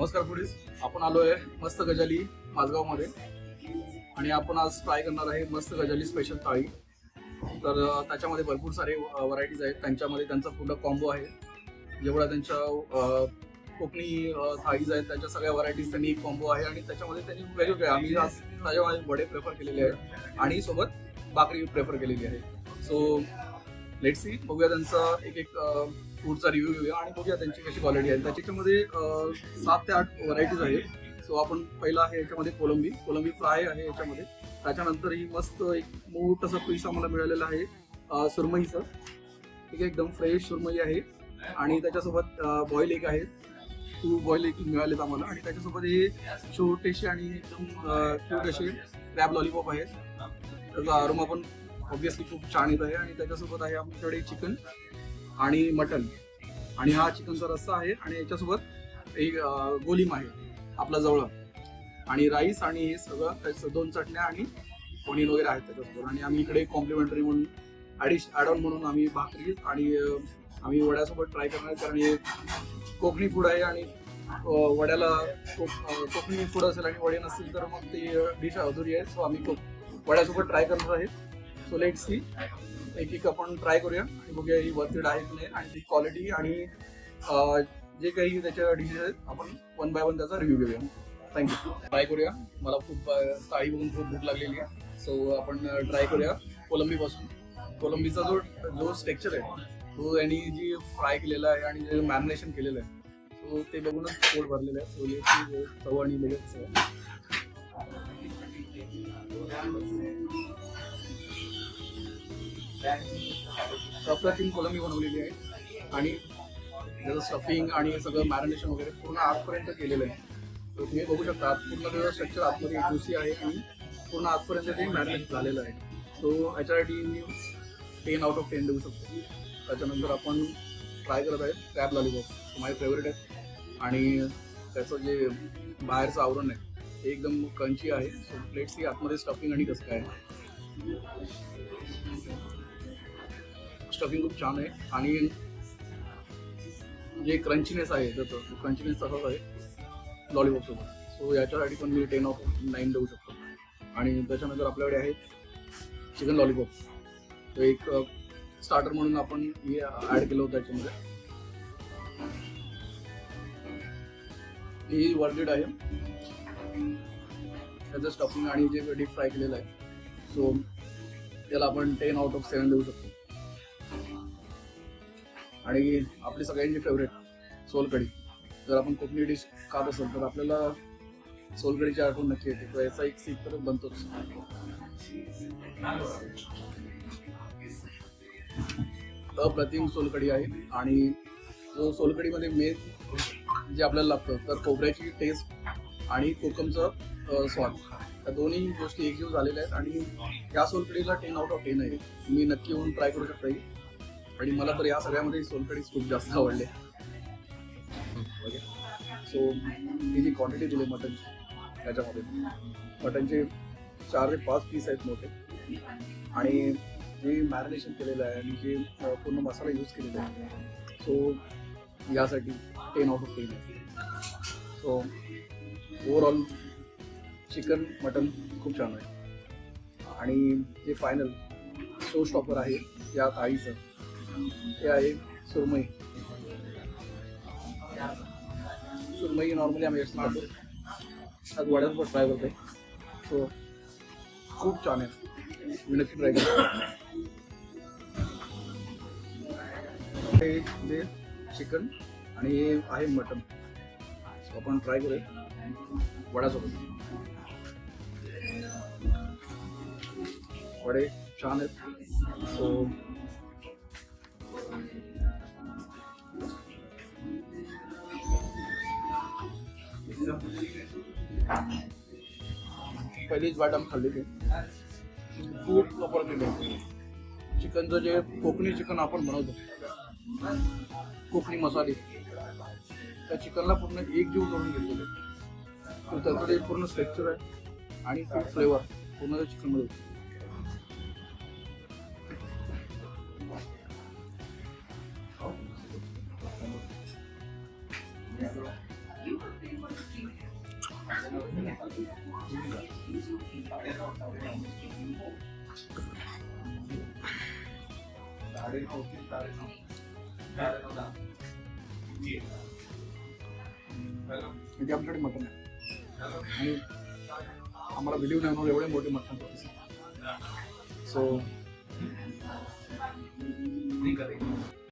नमस्कार फुडीज, आपण आलोय मस्त गजाली माझगावमध्ये आणि आपण आज ट्राय करणार आहे मस्त गजाली स्पेशल थाळी. तर त्याच्यामध्ये भरपूर सारे व्हरायटीज आहेत. त्यांच्यामध्ये त्यांचा पूर्ण कॉम्बो आहे. जेवढा त्यांच्या कोकणी थाळीज आहेत त्याच्या सगळ्या व्हरायटीज त्यांनी एक कॉम्बो आहे आणि त्याच्यामध्ये त्यांनी वेगवेगळे आम्ही आज त्याच्यामध्ये वडे प्रेफर केलेले आहेत आणि सोबत भाकरी प्रेफर केलेली आहे. सो लेट्स सी, बघूया त्यांचा एक एक फूडचा रिव्ह्यू घेऊया आणि बघूया त्यांची कशी क्वालिटी आहे. त्याच्यामध्ये 7 ते 8 व्हरायटीज आहेत. सो आपण पहिला आहे याच्यामध्ये कोलंबी फ्राय आहे याच्यामध्ये. त्याच्यानंतर ही मस्त एक मोठंसं पीस आम्हाला मिळालेलं आहे सुरमईचं. ठीक आहे, एकदम फ्रेश सुरमई आहे आणि त्याच्यासोबत बॉईल एग आहे. 2 बॉईल एग मिळालेत आम्हाला आणि त्याच्यासोबत हे छोटेसे आणि एकदम क्यूट असे क्रॅब लॉलीपॉप आहेत. त्याचा अरोमा पण ऑब्विसली खूप छान येत आहे आणि त्याच्यासोबत आहे आमच्याकडे चिकन आणि मटन आणि हा चिकनचा रस्सा आहे आणि याच्यासोबत एक गोलीम आहे आपला जवळ आणि राईस आणि हे सगळं 2 चटण्या आणि पनीर वगैरे आहेत त्याच्यासोबत. आणि आम्ही इकडे कॉम्प्लिमेंटरी म्हणून ॲड ऑन म्हणून आम्ही भाकरी आणि आम्ही वड्यासोबत ट्राय करणार, कारण हे कोकणी फूड आहे आणि वड्याला कोकणी फूड असेल आणि वडे नसतील तर मग ती डिश अधुरी आहे. सो आम्ही वड्यासोबत ट्राय करणार आहे. सो लेट्स सी, एक आपण ट्राय करूया आणि बघूया ही वर्थ आहे की नाही आणि ती क्वालिटी आणि जे काही त्याच्या डिशेस आहेत आपण 1 बाय 1 त्याचा रिव्ह्यू घेऊया. थँक्यू. ट्राय करूया. मला खूप थाळी बघून खूप भूक लागलेली आहे. सो आपण ट्राय करूया कोलंबीपासून. कोलंबीचा जो स्ट्रक्चर आहे तो यांनी जी फ्राय केलेला आहे आणि जे मॅरिनेशन केलेलं आहे सो ते बघूनच पोट भरलेलं आहे. सो चव आणि लगेच अप्रतिम कोलंबी बनवलेली आहे आणि त्याचं स्टफिंग आणि सगळं मॅरिनेशन वगैरे पूर्ण आतपर्यंत केलेलं आहे. तर तुम्ही बघू शकता पूर्ण त्याचं स्ट्रक्चर आतमध्ये ज्युसी आहे आणि पूर्ण आतपर्यंत ते मॅरिनेट झालेलं आहे. सो याच्यासाठी मी 10 आउट ऑफ 10 देऊ शकतो. त्याच्यानंतर आपण ट्राय करत आहे क्रॅब लॉलीपॉप. माझे फेवरेट आहे आणि त्याचं जे बाहेरचं आवरण आहे ते एकदम क्रंची आहे. सो प्लेट्सची आतमध्ये स्टफिंग आणि कसं काय स्टफिंग खूप छान आहे आणि जे क्रंचीनेस आहे त्याचं क्रंचीनेस तसाच आहे लॉलीपॉपसोबत. सो याच्यासाठी पण मी 10 आउट ऑफ 9 देऊ शकतो. आणि त्याच्यानंतर आपल्याकडे आहे चिकन लॉलीपॉप. तो एक स्टार्टर म्हणून आपण हे ॲड केलं होतं त्याच्यामध्ये. ही वर्थ आहे त्याचं स्टफिंग आणि जे डीप फ्राय केलेलं आहे. सो त्याला आपण 10 आउट ऑफ 7 देऊ शकतो. आणि आपली सगळ्यांची फेवरेट सोलकढी. जर आपण कोकणी डिश खात असेल तर आपल्याला सोलकढीची आठवण नक्की येते. तर याचा एक सीट तर बनतोच. अप्रतिम सोलकढी आहे आणि जो सोलकढीमध्ये मेन जे आपल्याला लागतं तर खोबऱ्याची टेस्ट आणि कोकमचं स्वाद, त्या दोन्ही गोष्टी एकजीव झालेल्या आहेत आणि या सोलकढीला 10 आउट ऑफ 10 आहे. तुम्ही नक्की येऊन ट्राय करू शकता. आणि मला तर या सगळ्यामध्ये सोलकढीच खूप जास्त आवडले. सो ही जी क्वांटिटी दिली मटनची त्याच्यामध्ये मटनचे 4 ते 5 पीस आहेत मोठे आणि जे मॅरिनेशन केलेलं आहे आणि जे पूर्ण मसाला यूज केलेला आहे सो यासाठी 10 आउट ऑफ 10 आहे. सो ओव्हरऑल चिकन मटन खूप छान आहे. आणि जे फायनल शो स्टॉपर आहे या थाळीचं ते आहे सुरमई. सुरमई नॉर्मली आम्ही असं खातो, आज वड्यासोबत ट्राय करतो. सो खूप छान आहे, मी नक्की ट्राय करतो. हे चिकन आणि हे आहे मटन. सो आपण ट्राय करूया वड्यासोबत. वडे छान आहेत. सो पहिलीच वाट आम्ही खाल्लेली खूप वापर केले. चिकनचं जे कोकणी चिकन आपण बनवतो कोकणी मसाले त्या चिकनला पूर्ण एकजीव करून घेतलेले. तर त्याचं ते पूर्ण स्ट्रक्चर आहे आणि खूप फ्लेवर पूर्ण चिकनमध्ये. म्हणजे आमच्याकडे मटण आहे आणि आम्हाला बिलीव्ह नाही होणार एवढे मोठे मटण सो